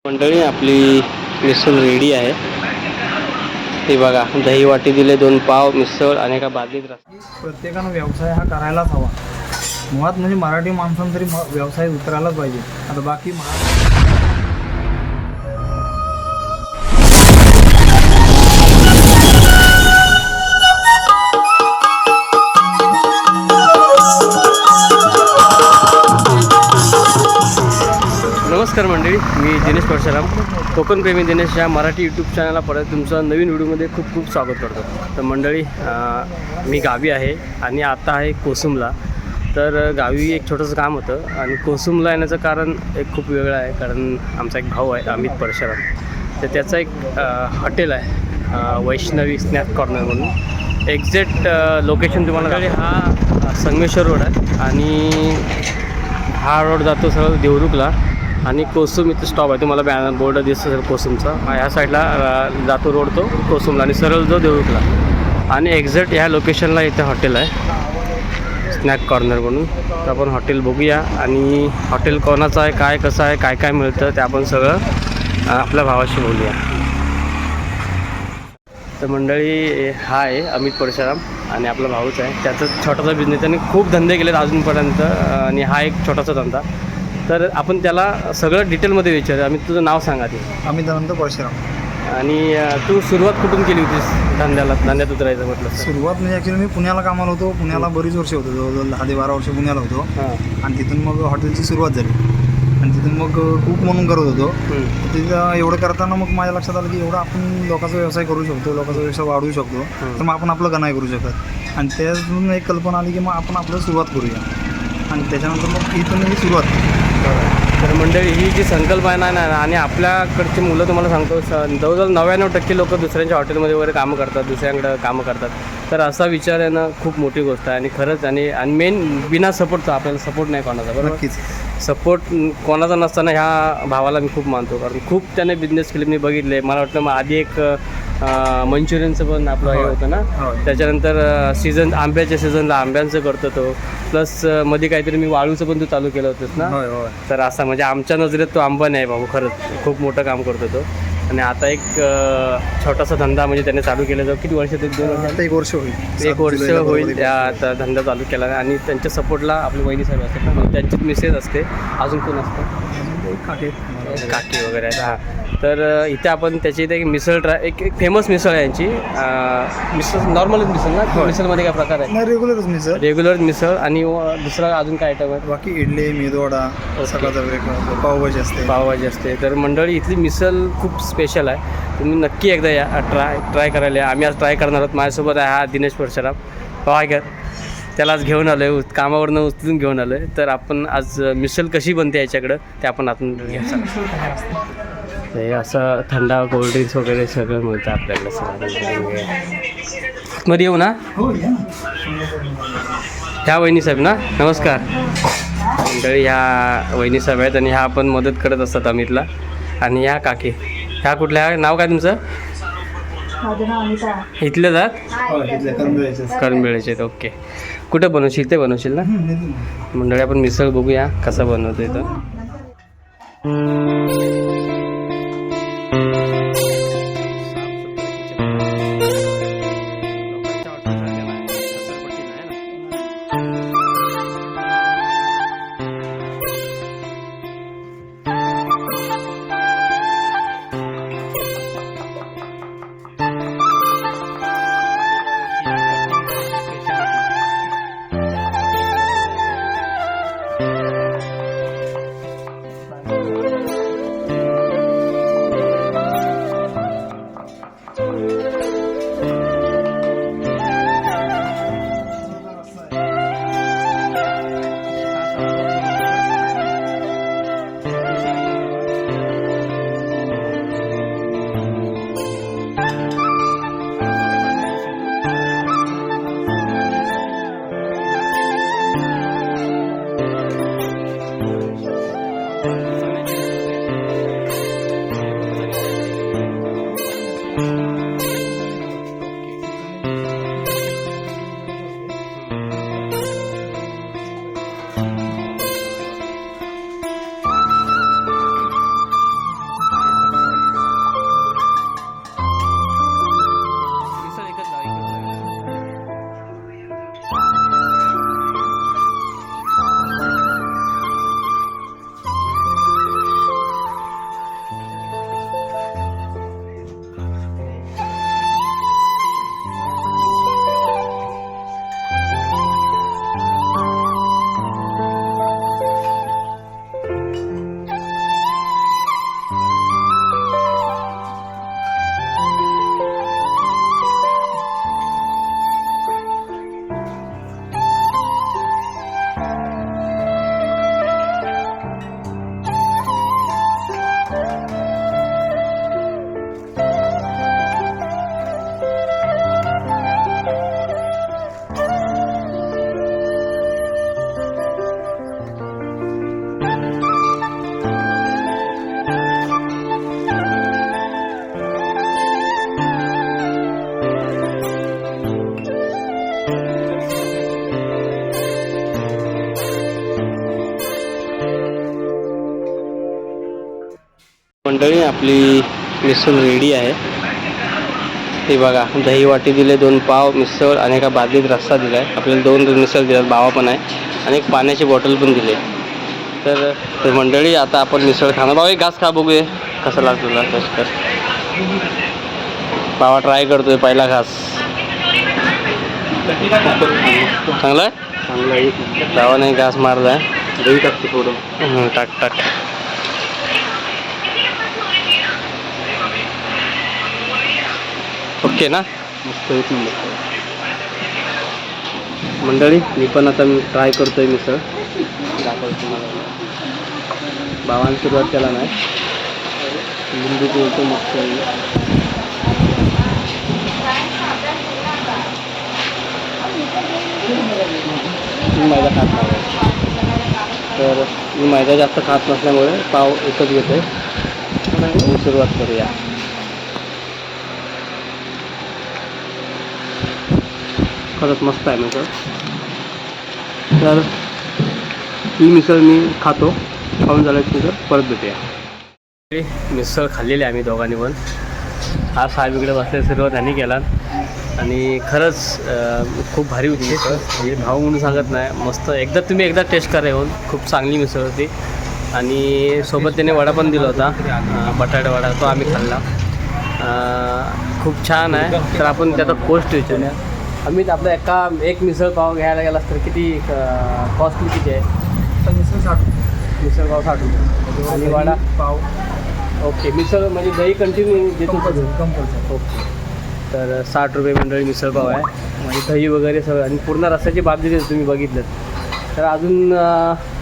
मंडळी आपली मिसळ रेडी आहे. हे बघा, दही वाटी दिले, 2 पाव मिसळ आणि एका बादलीत रस. प्रत्येकानं व्यवसाय हा करायलाच हवा. मुळात म्हणजे मराठी माणसानं तरी व्यवसाय उतरायलाच पाहिजे. आता बाकी नमस्कार मंडळी, मी दिनेश परशुराम, कोकण प्रेमी दिनेश या मराठी यूट्यूब चॅनलला परत तुमचं नवीन व्हिडिओमध्ये खूप खूप स्वागत करतो. तर मंडळी, मी गावी आहे आणि आता आहे कोसुमला. तर गावी एक छोटंसं काम होतं आणि कोसुमला येण्याचं कारण एक खूप वेगळं आहे. कारण आमचा एक भाऊ आहे अमित परशुराम, तर त्याचं एक हॉटेल आहे वैष्णवी स्नॅक कॉर्नर म्हणून. एक्झॅक्ट लोकेशन तुम्हाला हा संगमेश्वर रोड आहे आणि हा रोड जातो सरळ देवरुखला आणि कोसुम इथं स्टॉप आहे. तुम्हाला बॅनर बोर्ड दिसतो सर कोसुमचा. ह्या साईडला जातो रोड तो कोसुमला आणि सरळ जो देवरुखला आणि एक्झॅक्ट ह्या लोकेशनला इथे हॉटेल आहे स्नॅक कॉर्नर म्हणून. तर आपण हॉटेल बघूया आणि हॉटेल कोणाचं आहे, काय कसं आहे, काय काय मिळतं ते आपण सगळं आपल्या भावाशी बोलूया. तर मंडळी, हा आहे अमित परशुराम आणि आपला भाऊच आहे. त्याचं छोटासा बिझनेस आणि खूप धंदे केलेत अजूनपर्यंत आणि हा एक छोटासा धंदा. तर आपण त्याला सगळं डिटेलमध्ये विचारू. अमित, तुझं नाव सांगा ते. अमित अनंत परशुराम. आणि तू सुरुवात कुठून केली होतीस धंद्यात उतरायचं म्हटलं? सुरुवात म्हणजे ॲक्च्युली मी पुण्याला कामाला होतो. पुण्याला बरीच वर्ष होतो, जवळजवळ 10 ते 12 वर्ष पुण्याला होतो. आणि तिथून मग हॉटेलची सुरुवात झाली आणि तिथून मग कुक म्हणून करत होतो. तिथं एवढं करताना मग माझ्या लक्षात आलं की एवढं आपण लोकांचा व्यवसाय करू शकतो, लोकांचा व्यवसाय वाढवू शकतो, तर मग आपण आपलं का नाही करू शकत. आणि त्यातून एक कल्पना आली की मग आपण आपलं सुरुवात करूया आणि त्याच्यानंतर मग इथून मी सुरुवात केली. तर मंडळी, ही जी संकल्पना आहे आणि आपल्याकडची मुलं तुम्हाला सांगतो जवळजवळ 99% लोक दुसऱ्यांच्या हॉटेलमध्ये वगैरे कामं करतात, दुसऱ्यांकडं कामं करतात. तर असा विचार आहे ना, खूप मोठी गोष्ट आहे आणि खरंच. आणि मेन बिना सपोर्टचा, आपल्याला सपोर्ट नाही कोणाचा, बरोबर? नक्कीच सपोर्ट कोणाचा नसताना ह्या भावाला मी खूप मानतो. कारण खूप त्याने बिझनेस केले, मी बघितले. मला वाटतं मग आधी एक मंचुरियनचं पण आपलं हे होतं ना, त्याच्यानंतर सीझन आंब्याच्या सीझनला आंब्यांचं करतो तो, प्लस मध्ये काहीतरी मी वाळूचं पण तू चालू केलं होतंस ना. तर असा म्हणजे आमच्या नजरेत तो आंबा नाही भाऊ, खरंच खूप मोठं काम करतो तो. आणि आता एक छोटासा धंदा म्हणजे त्याने चालू केला. जो किती वर्ष? 2 वर्ष? 1 वर्ष होईल. 1 वर्ष होईल त्या आता धंदा चालू केला. आणि त्यांच्या सपोर्टला आपली वहिनी साहेब असतात ना, त्यांचीच मिसेस असते. अजून कोण असतं? काकी वगैरे आहेत. हां, तर इथे आपण त्याची इथे एक मिसळ एक फेमस मिसळ आहे यांची. मिसळ नॉर्मलच मिसळ ना? मिसळमध्ये काय प्रकार आहे? रेग्युलरच मिसळ. रेग्युलर मिसळ. आणि दुसरा अजून काय आयटम आहे? बाकी इडली, मेदूवडा, सकाळचा ब्रेकफास्ट, पावभाजी असते. पावभाजी असते. तर मंडळी, इथली मिसळ खूप स्पेशल आहे. तुम्ही नक्की एकदा या, ट्राय करायला या. आम्ही आज ट्राय करणार आहोत. माझ्यासोबत आहे हा दिनेश परशुराम, पावायकर. त्यालाच घेऊन आलो आहे, कामावरनं उचलून घेऊन आलो आहे. तर आपण आज मिसळ कशी बनते याच्याकडं ते आपण आतून घ्यायचं. हे असं थंडा कोल्ड्रिंक्स वगैरे सगळं मिळतं आपल्याकडं सगळं. मध्ये येऊ ना? ह्या वहिनी साहेब ना, नमस्कार मंडळी. ह्या वहिनी साहेब आहेत आणि ह्या आपण मदत करत असतात अमितला. आणि ह्या काकी, ह्या कुठल्या, नाव काय तुमचं? इथले जात करंबेळेचे आहेत. ओके. कुठं बनवशील? ते बनवशील ना मंडळी. आपण मिसळ बघूया कसं बनवतो इथं. मंडळी आपली मिसळ रेडी आहे. ते बघा, दही वाटी दिले, 2 पाव मिसळ आणि एका बादलीत रस्सा दिला आहे. आपल्याला 2 मिसळ दिल्यात, बावा पण आहे आणि एक पाण्याची बॉटल पण दिली आहे. तर मंडळी आता आपण मिसळ खाणार. बाबा एक घास खा, बघूया कसं लागतो तुला. टेस्ट कर. बाबा ट्राय करतोय पहिला घास. चांगला आहे. चांगला आहे. बाबाने घास मारला आहे. दही टाकतो थोडं. टाक टाक. ओके ना. मस्त एक नंबर. मंडळी मी पण आता ट्राय करतोय मिसळ. दाखवतो तुम्हाला. बाबांनी सुरुवात केला नाही. लिंबू पिळतो मस्त. मैदा खात नाही, तर मी मैदा जास्त खात नसल्यामुळे पाव एकच घेतोय. सुरुवात करूया. खरंच मस्त आहे मिसळ. तर ही मिसळ मी खातो. खाऊन झाल्यानंतर परत भेटूया. मिसळ खाल्लेली आहे आम्ही दोघांनी पण. हा साहेब इकडे बसले, सुरुवात ह्यांनी केला आणि खरंच खूप भारी होती मिसळ. म्हणजे भाऊ म्हणून सांगत नाही, मस्त. तुम्ही एकदा टेस्ट करा येऊन. खूप चांगली मिसळ होती आणि सोबत त्याने वडा पण दिला होता, बटाटा वडा. तो आम्ही खाल्ला. खूप छान आहे. तर आपण त्याचा कॉस्ट विचारूया. आम्ही आपला एक मिसळ पाव घ्यायला गेला तर किती कॉस्टली किती आहे? मिसळ 60. मिसळ पाव 60 रुपये आणि वडा पाव. ओके. मिसळ म्हणजे दही कंटिन्यू देतो. कंपल्सरी. ओके. तर 60 रुपये मंडळी मिसळ पाव आहे. म्हणजे दही वगैरे सगळं आणि पूर्ण रस्त्याची बाजू देतो तुम्ही बघितलं. तर अजून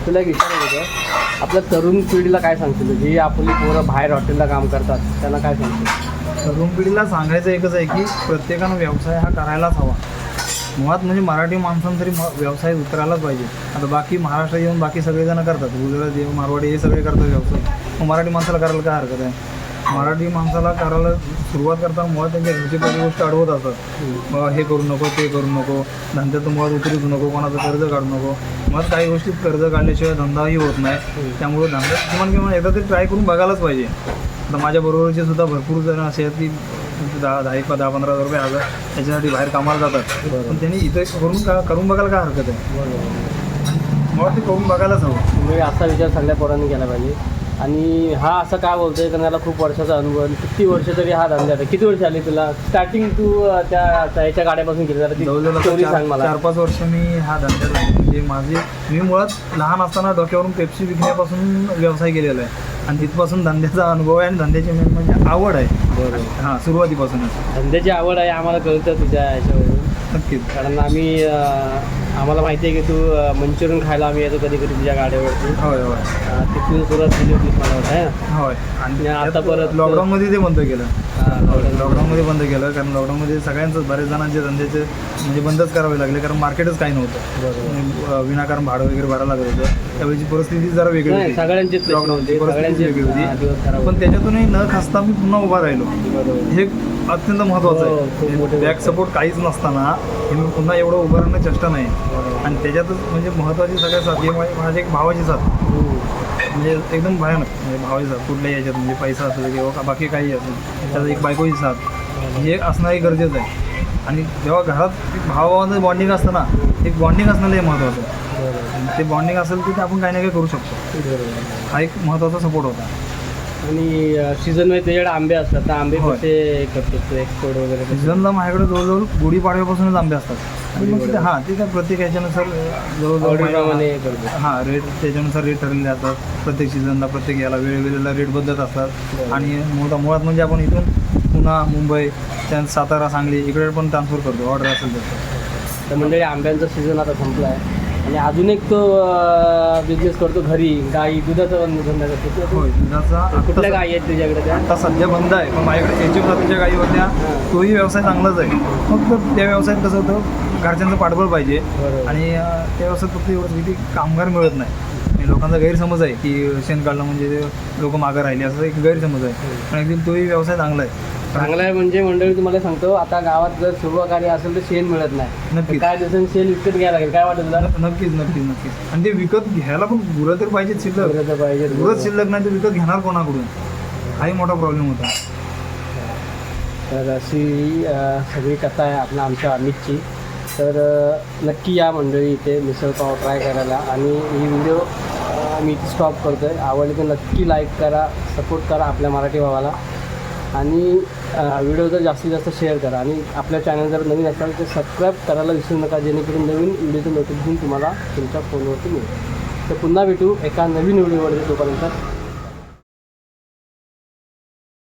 तुला एक विचारायचं होतं, आपल्या तरुण पिढीला काय सांगतील? जी आपली पोरं बाहेर हॉटेलला काम करतात त्यांना काय सांगतील? तरुण पिढीला सांगायचं एकच आहे की प्रत्येकानं व्यवसाय हा करायलाच हवा. मुळात म्हणजे मराठी माणसानं तरी व्यवसाय उतरायलाच पाहिजे. आता बाकी महाराष्ट्रात येऊन बाकी सगळेजण करतात, गुजरात येऊन मारवाडी हे सगळे करतात व्यवसाय. मग मराठी माणसाला करायला काय हरकत आहे? मराठी माणसाला करायला सुरुवात करताना मुळात त्यांच्या घरची पहिली गोष्ट अडवत असतात. बाबा हे करू नको, ते करू नको, धंद्यातून मुळात उतरूच नको, कोणाचं कर्ज काढू नको. मुळात काही गोष्टीत कर्ज काढल्याशिवाय धंदाही होत नाही. त्यामुळे धंदा किंवा एकदा तरी ट्राय करून बघायलाच पाहिजे. आता माझ्याबरोबरचे सुद्धा भरपूर जण असे आहेत की 10-15 रुपये हजार त्याच्यासाठी बाहेर कामाला जातात. पण त्यांनी इथे करून बघायला काय हरकत आहे? मग ते करून बघायलाच हवं. म्हणजे असा विचार सगळ्या पोरांनी केला पाहिजे. आणि हा असं काय बोलतोय, कारण याला खूप वर्षाचा अनुभव. किती वर्ष तरी हा धंदा आहे. किती वर्ष आली तुला? स्टार्टिंग तू त्याच्या गाड्यापासून केली जरा स्टोरी सांग मला. 4-5 वर्ष मी हा धंद्यात आहे. म्हणजे मी मुळात लहान असताना डोक्यावरून पेप्सी विकण्यापासून व्यवसाय केलेला आहे आणि तिथपासून धंद्याचा अनुभव आहे आणि धंद्याची मेन म्हणजे आवड आहे. बरोबर. हां, सुरुवातीपासूनच धंद्याची आवड आहे आम्हाला कळतं तुझ्या ह्याच्यावरून. नक्कीच. कारण आम्हाला माहिती आहे की तू मंचुरियन खायला आम्ही येतो कधी कधी तुझ्या गाड्यावरती. होय होय. तिथून सुरुवात केली होती मला वाटतं आहे ना. होय. आणि आता परत लॉकडाऊनमध्ये ते बंद केलं. लॉकडाऊनमध्ये बंद केलं कारण लॉकडाऊनमध्ये सगळ्यांचंच बरेच जणांचे धंद्याचे म्हणजे बंदच करावे लागले कारण मार्केटच काही नव्हतं. विनाकारण भाडं वगैरे भरायला लागत होतं. त्यावेळीची परिस्थिती जरा वेगळी होती. सगळ्यांची लॉकडाऊनची परिस्थिती वेगळी होती. पण त्याच्यातूनही न खचता मी पुन्हा उभा राहिलो. हे अत्यंत महत्त्वाचं आहे. बॅक सपोर्ट काहीच नसताना हे मी पुन्हा एवढं उभं राहणं चेष्टा नाही. आणि त्याच्यातच म्हणजे महत्त्वाची सगळ्यात साथ ही माझ्या एक भावाची साथ, म्हणजे एकदम भयानक. म्हणजे भावाची साथ कुठल्याही याच्यात म्हणजे पैसा असेल किंवा बाकी काही असेल त्याचं एक बायकोची साथ हे असणंही गरजेचं आहे. आणि जेव्हा घरात भावाभावाचं बॉन्डिंग असतं ना, एक बॉन्डिंग असणं लय महत्त्वाचं आहे. ते बॉन्डिंग असेल तर आपण काही ना काही करू शकतो. हा एक महत्त्वाचा सपोर्ट होता. आणि सीझनमध्ये त्याच्याकडे आंबे असतात तर आंबे कसे करतो एक्सपोर्ट वगैरे? सीझनला माझ्याकडे जवळजवळ गुढीपाडव्यापासूनच आंबे असतात. हां, ते काय प्रत्येक ह्याच्यानुसार जवळजवळ हां रेट त्याच्यानुसार रेट ठरलेले असतात. प्रत्येक सीझनला प्रत्येक याला वेळेला रेट बदलत असतात. आणि मुळात म्हणजे आपण इथून पुणा, मुंबई, त्यानंतर सातारा, सांगली इकडे पण ट्रान्सफर करतो ऑर्डर असेल तर म्हणजे आंब्यांचा सीझन आता संपला आहे आणि अजून एक तो बिझनेस करतो घरी, गाई दुधाचा धंदा करतो. होय, दुधाचा. कुठल्या गाई आहेत तुझ्याकडे? त्या आता सध्या बंद आहे, पण माझ्याकडे HF जातीच्या गाई होत्या. तोही व्यवसाय चांगलाच आहे. फक्त त्या व्यवसायात कसं होतं, घरच्यांचं पाठबळ पाहिजे आणि त्या व्यवसायात फक्त एवढंच की कामगार मिळत नाही. लोकांचा गैरसमज आहे की शेण काढलं म्हणजे लोक मागं राहिले, असं एक गैरसमज आहे. पण अगदी तोही व्यवसाय चांगला आहे. चांगला आहे म्हणजे मंडळी तुम्हाला सांगतो, आता गावात जर सुरुवात असेल तर शेण मिळत नाही. नक्की काय दिवसांनी शेण विकत घ्यायला लागेल. काय वाटतं तुला? नक्कीच. आणि ते विकत घ्यायला पण गुरं तर पाहिजेत शिल्लक. पाहिजे. गुरंच शिल्लक नाही तर विकत घेणार कोणाकडून? हाही मोठा प्रॉब्लेम होता. तर अशी सगळी कथा आहे आपल्या आमच्या अमितची. तर नक्की या मंडळी इथे मिसळपाव ट्राय करायला. आणि ही व्हिडिओ मी इथे स्टॉप करतो आहे. आवडली तर नक्की लाईक करा, सपोर्ट करा आपल्या मराठी भावाला. आणि व्हिडिओ जर जास्तीत जास्त शेअर करा. आणि आपल्या चॅनल जर नवीन असाल तर सबस्क्राईब करायला विसरू नका, जेणेकरून नवीन व्हिडिओचं नोटिफिकेशन तुम्हाला तुमच्या फोनवरती मिळेल. तर पुन्हा भेटू एका नवीन व्हिडिओवर. तोपर्यंत